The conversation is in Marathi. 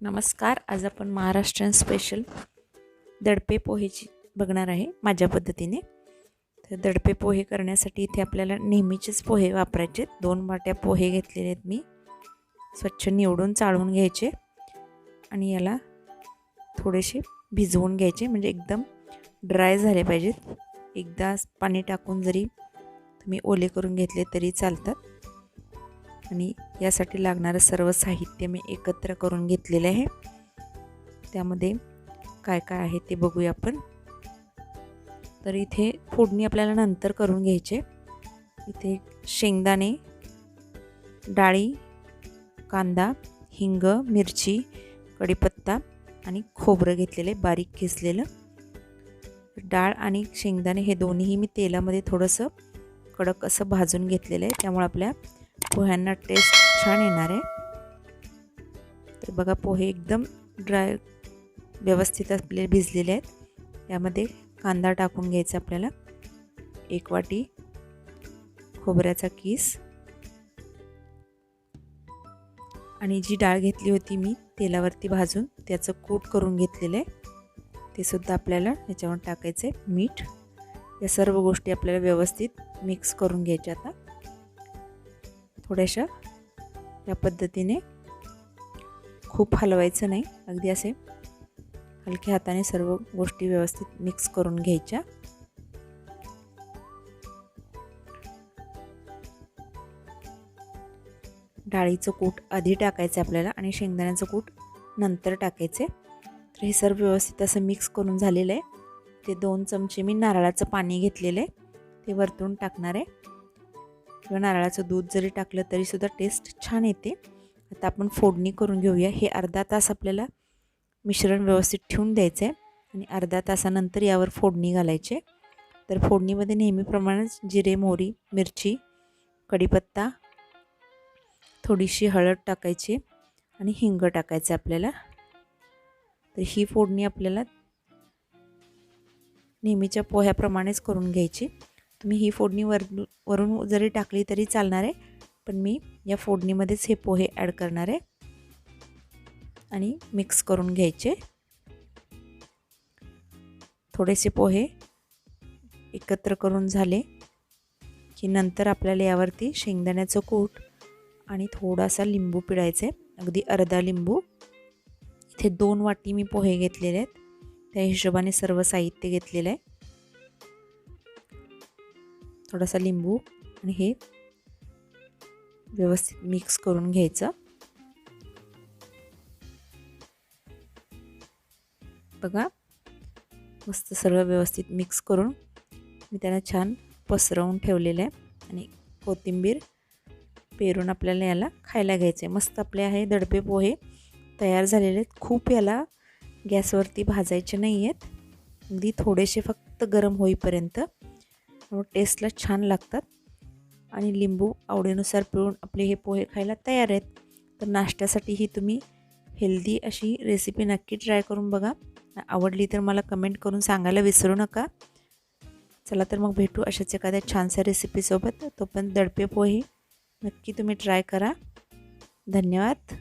नमस्कार. आज आपण महाराष्ट्रीयन स्पेशल दडपे पोहेची बघणार आहे माझ्या पद्धतीने. तर दडपे पोहे करण्यासाठी इथे आपल्याला नेहमीचेच पोहे वापरायचे. 2 वाट्या पोहे घेतलेले आहेत मी. स्वच्छ निवडून चाळून घ्यायचे आणि याला थोडेसे भिजवून घ्यायचे, म्हणजे एकदम ड्राय झाले पाहिजेत. एकदा पाणी टाकून जरी तुम्ही ओले करून घेतले तरी चालतात. आणि यासाठी लागणारं सर्व साहित्य मी एकत्र करून घेतलेले आहे. त्यामध्ये काय काय आहे ते बघूया आपण. तर इथे फोडणी आपल्याला नंतर करून घ्यायचे. इथे शेंगदाणे, डाळी, कांदा, हिंग, मिरची, कढीपत्ता आणि खोबरं घेतलेले बारीक किसलेलं. डाळ आणि शेंगदाणे हे दोन्हीही मी तेलामध्ये थोडंसं कडक असं भाजून घेतलेलं आहे, त्यामुळे आपल्या पोह्यांना टेस्ट छान येणार आहे. तर बघा, पोहे एकदम ड्राय व्यवस्थित आपले भिजलेले आहेत. यामध्ये कांदा टाकून घ्यायचा आपल्याला, 1 वाटी खोबऱ्याचा किस, आणि जी डाळ घेतली होती मी तेलावरती भाजून त्याचं कूट करून घेतलेलं आहे ते सुद्धा आपल्याला याच्यावर टाकायचं आहे. मीठ, या सर्व गोष्टी आपल्याला व्यवस्थित मिक्स करून घ्यायच्या. आता थोड्याशा या पद्धतीने, खूप हलवायचं नाही, अगदी असे हलक्या हाताने सर्व गोष्टी व्यवस्थित मिक्स करून घ्यायच्या. डाळीचं कूट आधी टाकायचं आपल्याला आणि शेंगदाण्याचं कूट नंतर टाकायचे. तर हे सर्व व्यवस्थित असं मिक्स करून झालेलं आहे. ते 2 चमचे मी नारळाचं पाणी घेतलेलं आहे, ते वरतून टाकणार आहे. किंवा नारळाचं दूध जरी टाकलं तरी सुद्धा टेस्ट छान येते. आता आपण फोडणी करून घेऊया. हे अर्धा तास आपल्याला मिश्रण व्यवस्थित ठेवून द्यायचं आहे आणि अर्धा तासानंतर यावर फोडणी घालायचे. तर फोडणीमध्ये नेहमीप्रमाणेच जिरे, मोहरी, मिरची, कढीपत्ता, थोडीशी हळद टाकायची आणि हिंग टाकायचं आपल्याला. तर ही फोडणी आपल्याला नेहमीच्या पोह्याप्रमाणेच करून घ्यायची. तुम्ही ही फोडणी वरून जरी टाकली तरी चालणार आहे, पण मी या फोडणीमध्येच हे पोहे ॲड करणार आहे आणि मिक्स करून घ्यायचे. थोडेसे पोहे एकत्र करून झाले की नंतर आपल्याला यावरती शेंगदाण्याचं कूट आणि थोडासा लिंबू पिळायचा आहे, अगदी अर्धा लिंबू. इथे 2 वाटी मी पोहे घेतलेले आहेत, त्या हिशोबाने सर्व साहित्य घेतलेलं आहे. थोडासा लिंबू आणि हे व्यवस्थित मिक्स करून घ्यायचं. बघा, मस्त सर्व व्यवस्थित मिक्स करून मी त्यांना छान पसरवून ठेवलेलं आहे आणि कोथिंबीर पेरून आपल्याला याला खायला घ्यायचं आहे. मस्त आपले आहे दडपे पोहे तयार झालेले आहेत. खूप याला गॅसवरती भाजायचे नाही आहेत, अगदी थोडेसे फक्त गरम होईपर्यंत. टेस्टला छान लागतात आणि लिंबू आवडीनुसार पिळून आपले हे पोहे खायला तयार आहेत. तर नाश्त्यासाठीही तुम्ही हेल्दी अशी रेसिपी नक्की ट्राय करून बघा. आवडली तर मला कमेंट करून सांगायला विसरू नका. चला तर मग भेटू अशाच एखाद्या छानशा रेसिपीसोबत. तोपर्यंत दडपे पोहे नक्की तुम्ही ट्राय करा. धन्यवाद.